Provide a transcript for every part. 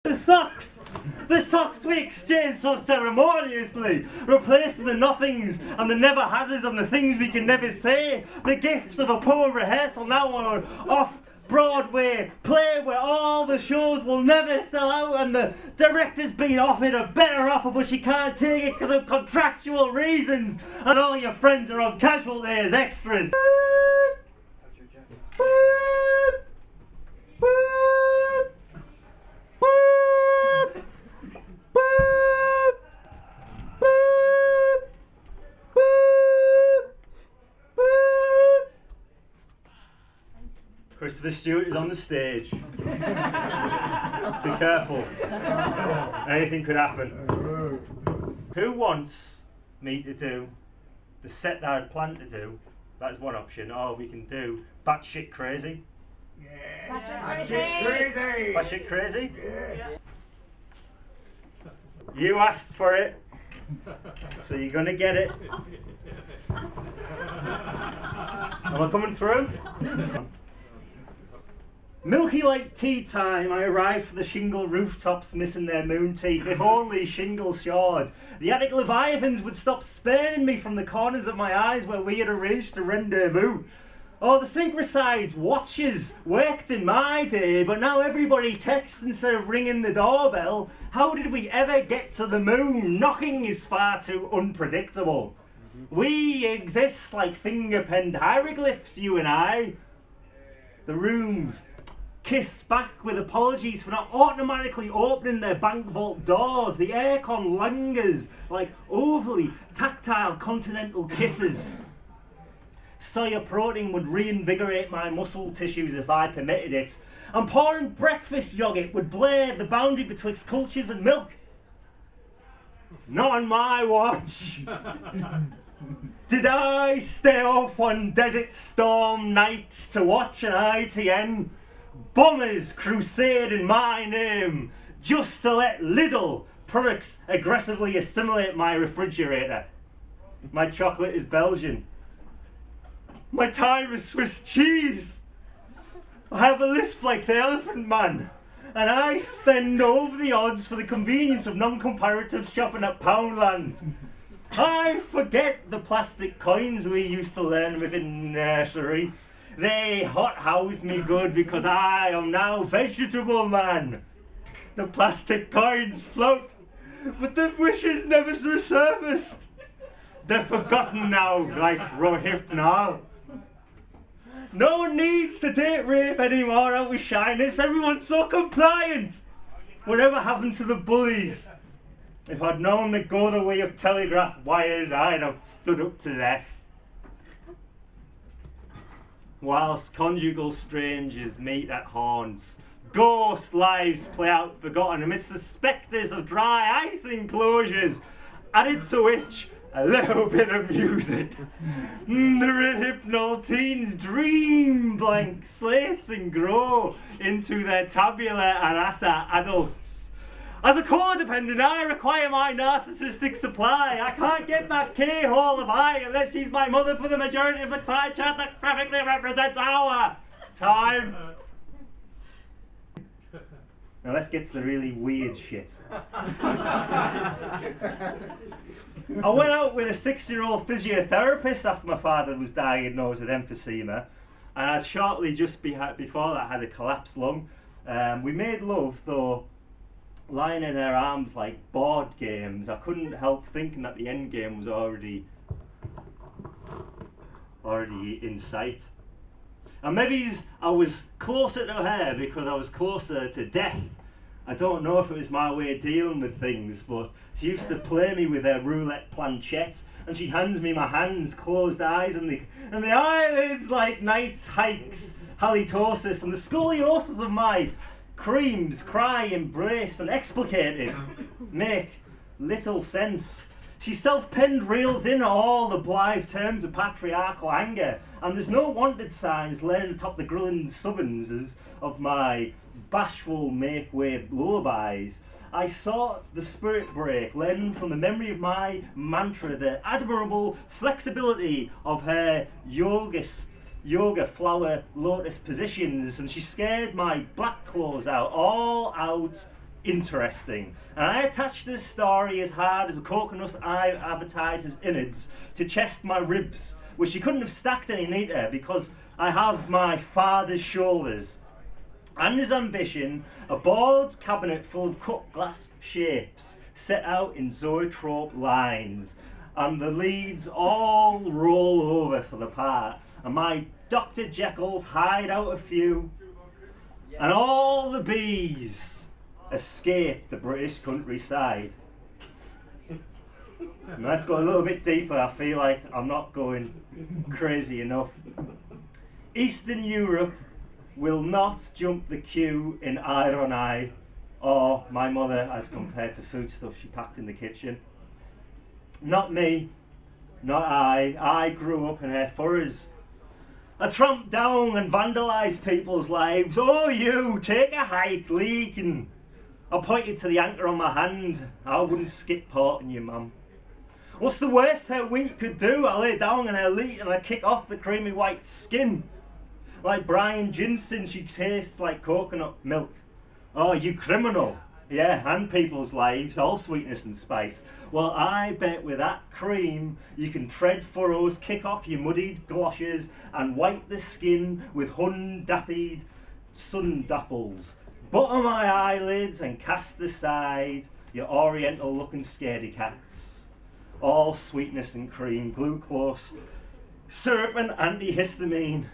The socks! The socks we exchange so ceremoniously, replacing the nothings and the never has's and the things we can never say. The gifts of a poor rehearsal now on off-Broadway play where all the shows will never sell out and the director's been offered a better offer but she can't take it because of contractual reasons and all your friends are on casual day as extras. Christopher Stewart is on the stage. Be careful. Anything could happen. Who wants me to do the set that I had planned to do? That's one option. Or we can do batshit crazy. Yeah. Batshit crazy. Batshit crazy? Yeah. You asked for it, so you're gonna get it. Am I coming through? Milky like tea time, I arrived for the shingle rooftops missing their moon teeth. If only shingle shard. The attic leviathans would stop sparing me from the corners of my eyes where we had arranged to rendezvous. Oh, the synchronized watches worked in my day, but now everybody texts instead of ringing the doorbell. How did we ever get to the moon? Knocking is far too unpredictable. We exist like finger-penned hieroglyphs, you and I. The rooms kiss back with apologies for not automatically opening their bank vault doors. The aircon langers like overly tactile continental kisses. Soya protein would reinvigorate my muscle tissues if I permitted it. And pouring breakfast yogurt would blur the boundary betwixt cultures and milk. Not on my watch. Did I stay off on Desert Storm nights to watch an ITN? Bombers crusade in my name, just to let Lidl products aggressively assimilate my refrigerator. My chocolate is Belgian. My thyme is Swiss cheese. I have a lisp like the Elephant Man, and I spend over the odds for the convenience of non-comparative shopping at Poundland. I forget the plastic coins we used to learn within nursery. They hothouse me good because I am now vegetable man. The plastic coins float, but the wishes never resurfaced. They're forgotten now, like Rohypnol. No one needs to date rape anymore out with shyness. Everyone's so compliant. Whatever happened to the bullies? If I'd known they'd go the way of telegraph wires, I'd have stood up to less. Whilst conjugal strangers meet at haunts, ghost lives play out forgotten amidst the spectres of dry ice enclosures, added to which a little bit of music. The hypnal teens dream blank slates and grow into their tabular and asa adults. As a codependent, I require my narcissistic supply. I can't get that K-hole of I unless she's my mother for the majority of the pie chart that perfectly represents our time. Now let's get to the really weird shit. I went out with a 60-year-old physiotherapist after my father was diagnosed with emphysema, and I'd shortly just before that had a collapsed lung. We made love, though lying in her arms like board games. I couldn't help thinking that the end game was already in sight. And maybe I was closer to her because I was closer to death. I don't know if it was my way of dealing with things, but she used to play me with her roulette planchette, and she hands me my hands, closed eyes, and the eyelids like night's hikes, halitosis, and the scoliosis of my creams, cry, embraced, and explicated make little sense. She self-penned reels in all the blithe terms of patriarchal anger, and there's no wanted signs laying atop the grilling subbinses of my bashful make-way lullabies. I sought the spirit break, learning from the memory of my mantra the admirable flexibility of her yoga flower lotus positions, and she scared my black clothes out, all out interesting. And I attached this story as hard as a coconut eye advertises innards to chest my ribs, which you couldn't have stacked any neater because I have my father's shoulders. And his ambition, a board cabinet full of cut glass shapes set out in zoetrope lines, and the leads all roll over for the part, and my Dr. Jekyll's hide out a few, and all the bees escape the British countryside. And let's go a little bit deeper. I feel like I'm not going crazy enough. Eastern Europe will not jump the queue in eye on eye, or my mother as compared to foodstuff she packed in the kitchen. Not me, not I. I grew up in her furrows. I tramped down and vandalised people's lives. Oh, you, take a hike, leak, and I pointed to the anchor on my hand. I wouldn't skip porting you, mum. What's the worst her wheat could do? I lay down and I leak and I kick off the creamy white skin. Like Brian Ginsson, she tastes like coconut milk. Oh, you criminal. Yeah, and people's lives, all sweetness and spice. Well, I bet with that cream, you can tread furrows, kick off your muddied galoshes, and white the skin with hun-dappied sun dapples. Butter my eyelids and cast aside your oriental-looking scaredy cats. All sweetness and cream, glucose, syrup and antihistamine.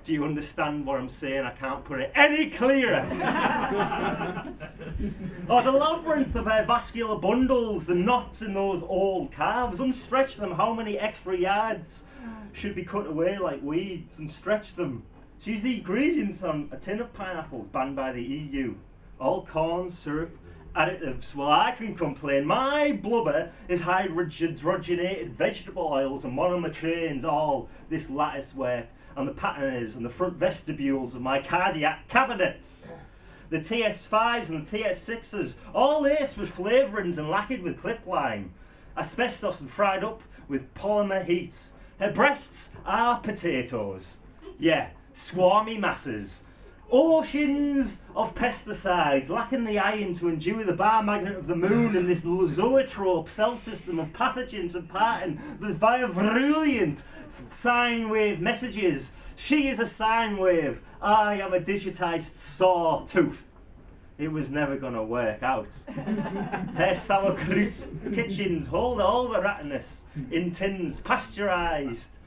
Do you understand what I'm saying? I can't put it any clearer. Oh, the labyrinth of her vascular bundles, the knots in those old calves. Unstretch them. How many extra yards should be cut away like weeds and stretch them? She's the ingredients on a tin of pineapples banned by the EU. All corn, syrup, additives. Well, I can complain. My blubber is hydrogenated vegetable oils and monomer trains, all this lattice work. And the patterners and the front vestibules of my cardiac cabinets. The TS5s and the TS6s, all laced with flavourings and lacquered with clip lime. Asbestos and fried up with polymer heat. Her breasts are potatoes. Yeah, swarmy masses. Oceans of pesticides, lacking the iron to endure the bar magnet of the moon in this zoetrope cell system of pathogens and pattern that's via virulent sine wave messages. She is a sine wave. I am a digitised sawtooth. It was never going to work out. Her sauerkraut kitchens hold all the ratness in tins, pasteurised,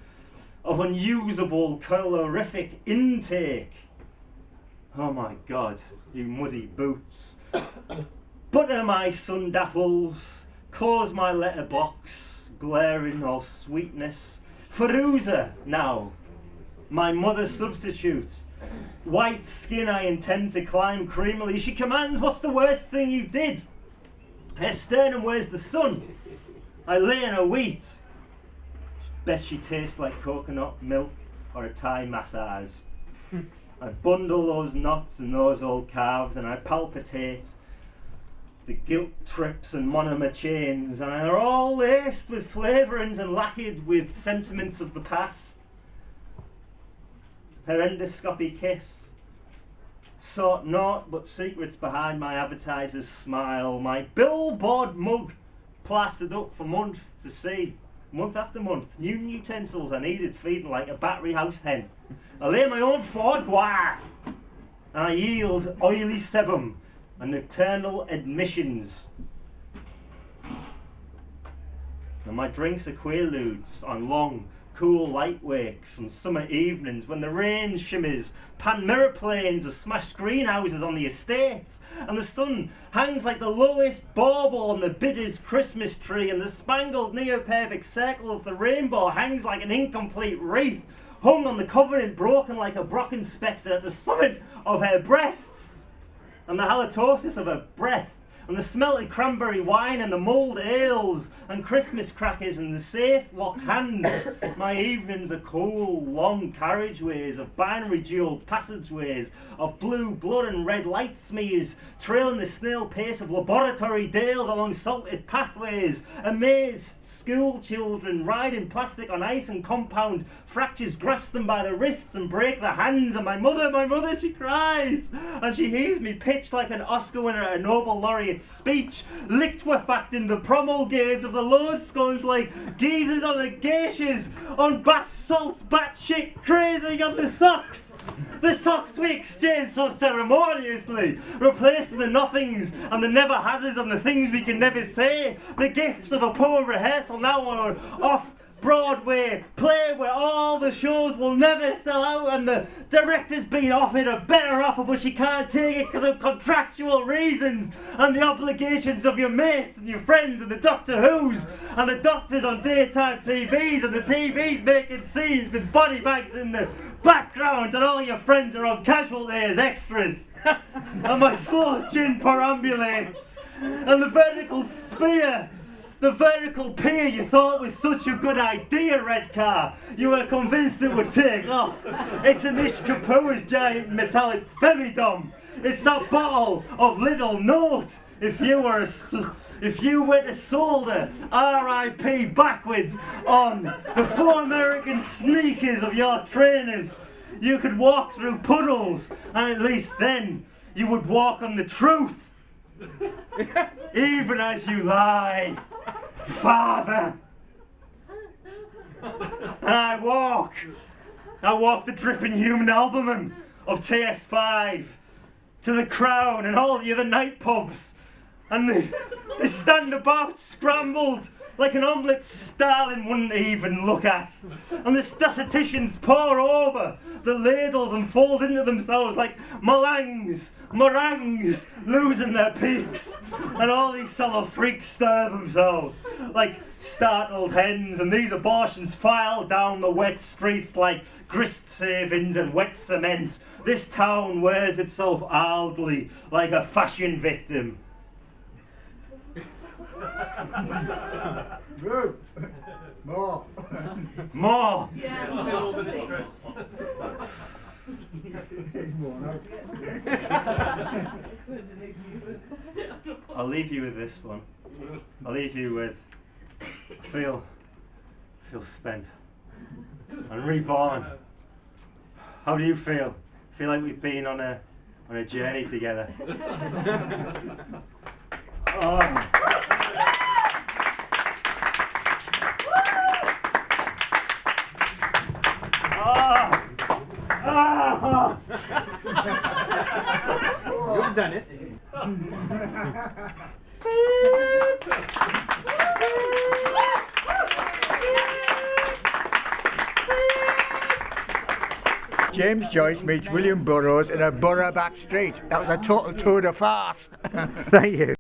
of unusable calorific intake. Oh my God, you muddy boots. Butter my sun dapples, close my letterbox, glaring all sweetness. Feruza now, my mother's substitute. White skin I intend to climb creamily. She commands, what's the worst thing you did? Her sternum wears the sun. I lay in her wheat. Bet she tastes like coconut milk or a Thai massage. I bundle those knots and those old calves and I palpitate the guilt trips and monomer chains, and they're all laced with flavourings and lacquered with sentiments of the past. Her endoscopy kiss sought naught but secrets behind my advertiser's smile. My billboard mug plastered up for months to see. Month after month, new utensils I needed feeding like a battery housed hen. I lay my own foie gras, and I yield oily sebum and nocturnal admissions. And my drinks are quaaludes on long, cool light wakes and summer evenings when the rain shimmers pan mirror planes of smashed greenhouses on the estates, and the sun hangs like the lowest bauble on the bidder's Christmas tree, and the spangled neo-perfect circle of the rainbow hangs like an incomplete wreath, hung on the covenant broken like a brocken spectre at the summit of her breasts, and the halitosis of her breath and the smelted cranberry wine and the mulled ales and Christmas crackers and the safe locked hands. My evenings are cool, long carriageways of binary dual passageways of blue blood and red light smears, trailing the snail pace of laboratory dales along salted pathways. Amazed school children riding plastic on ice and compound fractures grasp them by the wrists and break the hands. And my mother, she cries, and she hears me pitch like an Oscar winner at a Nobel laureate's speech, liquefacting the promulgates of the lodescones like geezers on the geishas, on bath salts, batshit crazy on the socks we exchange so ceremoniously, replacing the nothings and the never has's and the things we can never say. The gifts of a poor rehearsal now are off Broadway play where all the shows will never sell out, and the director's been offered a better offer but she can't take it because of contractual reasons and the obligations of your mates and your friends and the Doctor Who's and the doctors on daytime TVs and the TVs making scenes with body bags in the background and all your friends are on casualty as extras. And my slow gin perambulates and the vertical spear, the vertical pier you thought was such a good idea, Red Car. You were convinced it would take off. It's an Ish Kapoor's giant metallic femidom. It's that bottle of little note. If you were to solder R.I.P. backwards on the 4 American sneakers of your trainers, you could walk through puddles, and at least then you would walk on the truth. Even as you lie, Father. And I walk the dripping human albumen of TS5 to the Crown and all the other night pubs, and they stand about scrambled like an omelette Stalin wouldn't even look at, and the statisticians pour over the ladles and fold into themselves like meringues losing their peaks, and all these fellow freaks stir themselves like startled hens, and these abortions file down the wet streets like grist savings and wet cement. This town wears itself idly like a fashion victim. Good. More. More. Yeah. I'll leave you with this one. I'll leave you with I feel spent and reborn. How do you feel? Feel like we've been on a journey together. Oh. You've done it. James Joyce meets William Burroughs in a borough back street. That was a total tour de farce. Thank you.